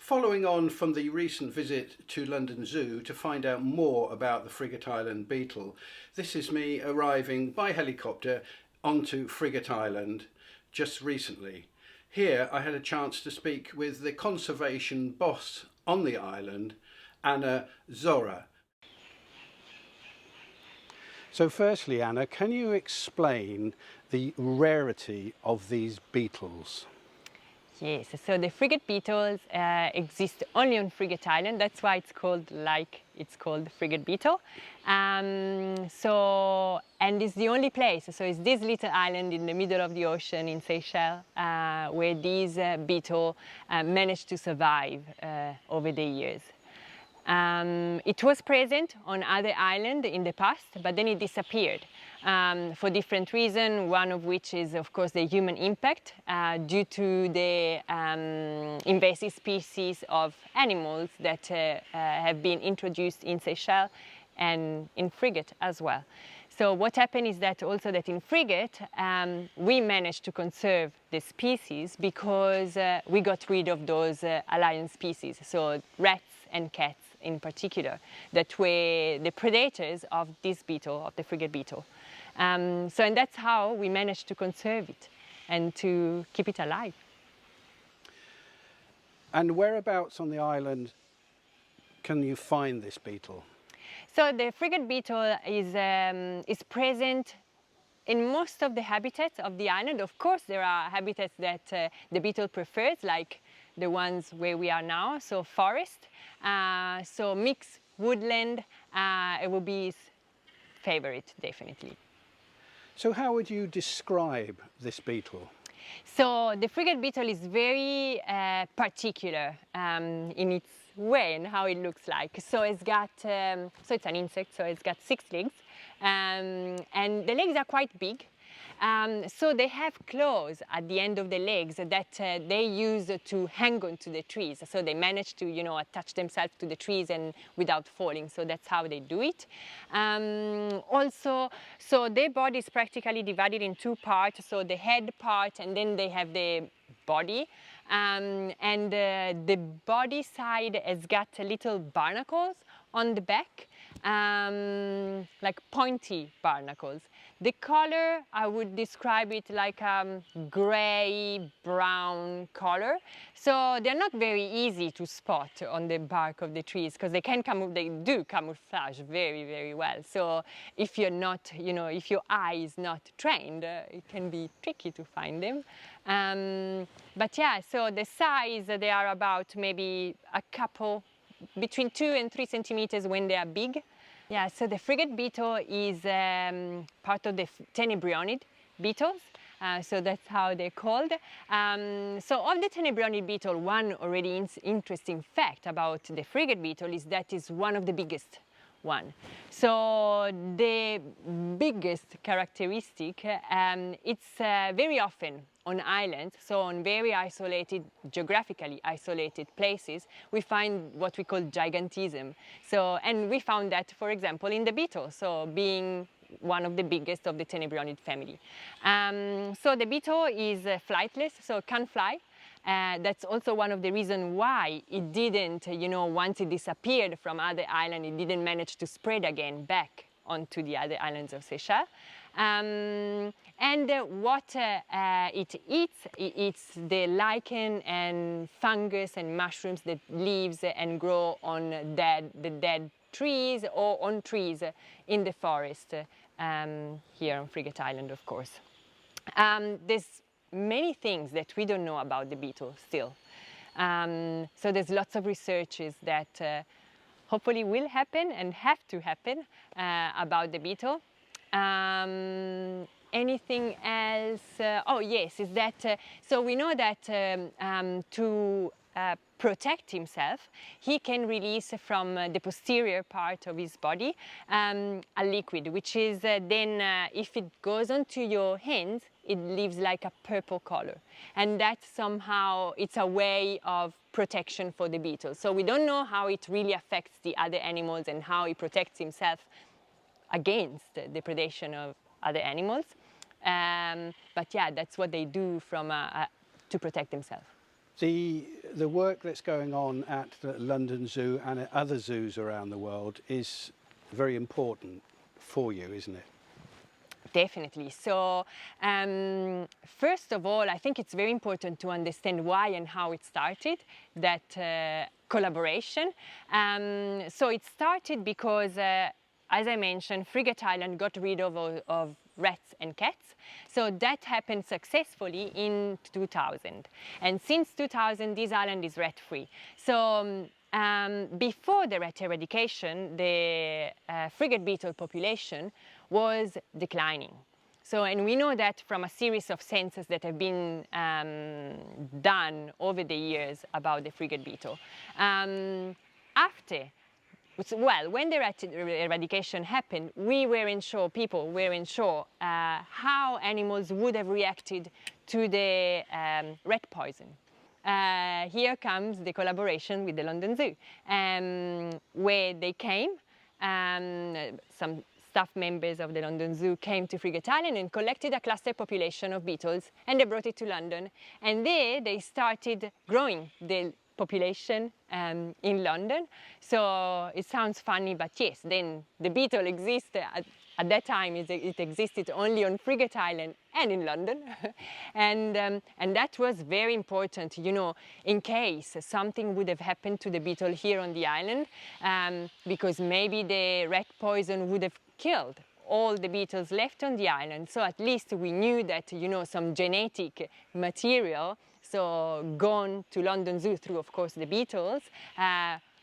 Following on from the recent visit to London Zoo to find out more about the Frigate Island beetle, this is me arriving by helicopter onto Fregate Island just recently. Here I had a chance to speak with the conservation boss on the island, Anna Zora. So firstly, Anna, can you explain the rarity of these beetles? Yes, so the frigate beetles exist only on Fregate Island. That's why it's called frigate beetle. And it's the only place. So it's this little island in the middle of the ocean in Seychelles where these beetle managed to survive over the years. It was present on other islands in the past, but then it disappeared for different reasons, one of which is, of course, the human impact due to the invasive species of animals that have been introduced in Seychelles and in Frigate as well. So what happened is that also that in Frigate, we managed to conserve the species because we got rid of those alien species, so rats and cats in particular, that were the predators of this beetle, of the frigate beetle. And that's how we managed to conserve it and to keep it alive. And whereabouts on the island can you find this beetle? So the frigate beetle is present in most of the habitats of the island. Of course, there are habitats that the beetle prefers, like the ones where we are now, so forest. So mixed woodland, it will be his favorite, definitely. So how would you describe this beetle? So the frigate beetle is very particular in its way and how it looks like. So it's got, so it's an insect, so it's got 6 legs, and the legs are quite big. So they have claws at the end of the legs that they use to hang on to the trees. So they manage to, attach themselves to the trees and without falling. So that's how they do it. Also, so their body is practically divided in 2 parts. So the head part, and then they have the body. The body side has got little barnacles on the back, like pointy barnacles. The color, I would describe it like gray, brown color. So they're not very easy to spot on the bark of the trees because they do camouflage very, very well. So if you're not, if your eye is not trained, it can be tricky to find them. But yeah, so the size, they are about maybe between 2 and 3 centimeters when they are big. Yeah, so the frigate beetle is part of the tenebrionid beetles, so that's how they're called. So of the tenebrionid beetle, one already interesting fact about the frigate beetle is that it's one of the biggest one. So the biggest characteristic, it's very often on islands, so on very geographically isolated places, we find what we call gigantism. So, and we found that, for example, in the beetle, so being one of the biggest of the tenebrionid family. So the beetle is flightless, so can't fly. That's also one of the reasons why it didn't, once it disappeared from other islands, it didn't manage to spread again back onto the other islands of Seychelles. What it eats the lichen and fungus and mushrooms that lives and grow on the dead trees or on trees in the forest here on Fregate Island, of course. There's many things that we don't know about the beetle still. So there's lots of researches that hopefully will happen and have to happen about the beetle. Anything else? Oh yes, is that, so we know that to protect himself, he can release from the posterior part of his body a liquid, which is then, if it goes onto your hands, it leaves like a purple color. And that somehow, it's a way of protection for the beetle. So we don't know how it really affects the other animals and how he protects himself against the predation of other animals. But yeah, that's what they do to protect themselves. The work that's going on at the London Zoo and at other zoos around the world is very important for you, isn't it? Definitely. So first of all, I think it's very important to understand why and how it started, that collaboration. So it started because, as I mentioned, Frigate Island got rid of rats and cats. So that happened successfully in 2000. And since 2000, this island is rat-free. So before the rat eradication, the frigate beetle population was declining. So, and we know that from a series of censuses that have been done over the years about the frigate beetle. When the rat eradication happened, people weren't sure how animals would have reacted to the rat poison. Here comes the collaboration with the London Zoo, where they came, some staff members of the London Zoo came to Fregate Island and collected a cluster population of beetles, and they brought it to London. And there they started growing the population in London. So it sounds funny, but yes, then the beetle existed at that time. It existed only on Fregate Island and in London. and that was very important, you know, in case something would have happened to the beetle here on the island, because maybe the rat poison would have killed all the beetles left on the island. So at least we knew that, you know, some genetic material, so gone to London Zoo through, of course, the beetles,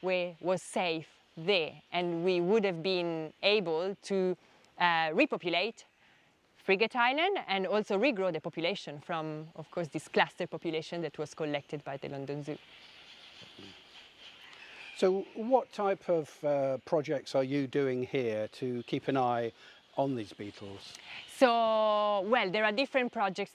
was safe there. And we would have been able to repopulate Fregate Island and also regrow the population from, of course, this cluster population that was collected by the London Zoo. So what type of projects are you doing here to keep an eye on these beetles? So, well, there are different projects,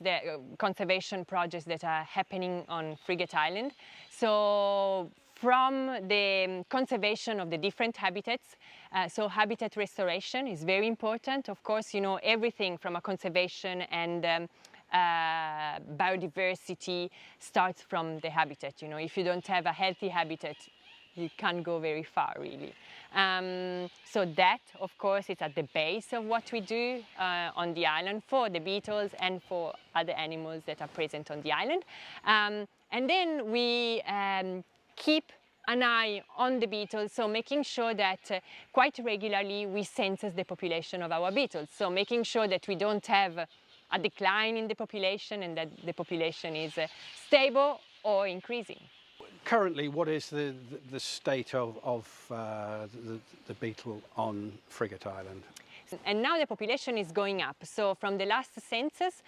conservation projects that are happening on Fregate Island. So from the conservation of the different habitats, so habitat restoration is very important. Of course, you know, everything from a conservation and biodiversity starts from the habitat. You know, if you don't have a healthy habitat, you can't go very far, really. So that, of course, is at the base of what we do on the island for the beetles and for other animals that are present on the island. And then we keep an eye on the beetles, so making sure that quite regularly we census the population of our beetles. So making sure that we don't have a decline in the population and that the population is stable or increasing. Currently, what is the state of the beetle on Fregate Island? And now the population is going up. So from the last census,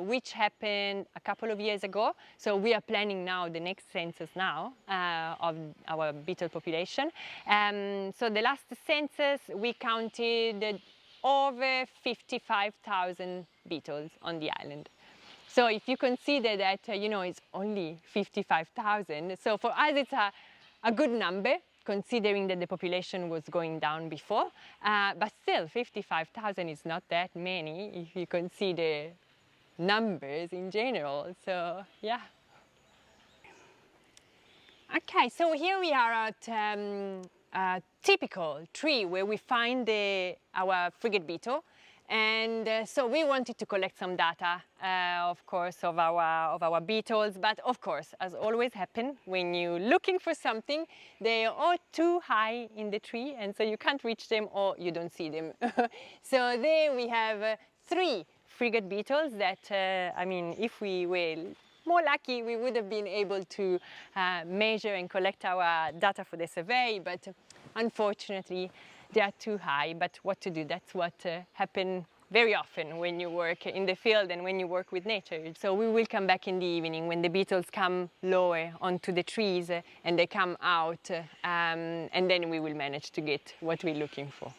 which happened a couple of years ago, so we are planning now the next census now of our beetle population. So the last census, we counted over 55,000 beetles on the island. So if you consider that, you know, it's only 55,000, so for us it's a good number, considering that the population was going down before, but still 55,000 is not that many if you consider numbers in general, so yeah. Okay, so here we are at a typical tree where we find our frigate beetle. And so we wanted to collect some data, of course, of our beetles. But of course, as always happens, when you're looking for something, they are all too high in the tree, and so you can't reach them or you don't see them. So there we have 3 frigate beetles that, I mean, if we were more lucky, we would have been able to measure and collect our data for the survey. But unfortunately, they are too high, but what to do? That's what happens very often when you work in the field and when you work with nature. So we will come back in the evening when the beetles come lower onto the trees and they come out, and then we will manage to get what we're looking for.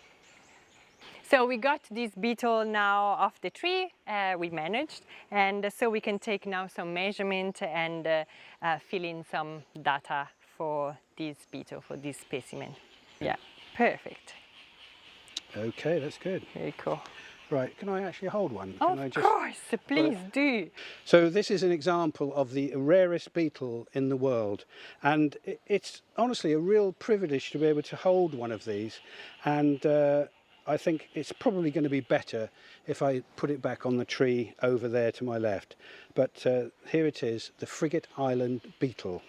So we got this beetle now off the tree, we managed, and so we can take now some measurement and fill in some data for this beetle, for this specimen. Yeah, perfect. Okay, that's good. Very cool. Right, can I actually hold one? Of Can I just... course, please do. So this is an example of the rarest beetle in the world, and it's honestly a real privilege to be able to hold one of these, and I think it's probably going to be better if I put it back on the tree over there to my left. But here it is, the Frigate Island beetle.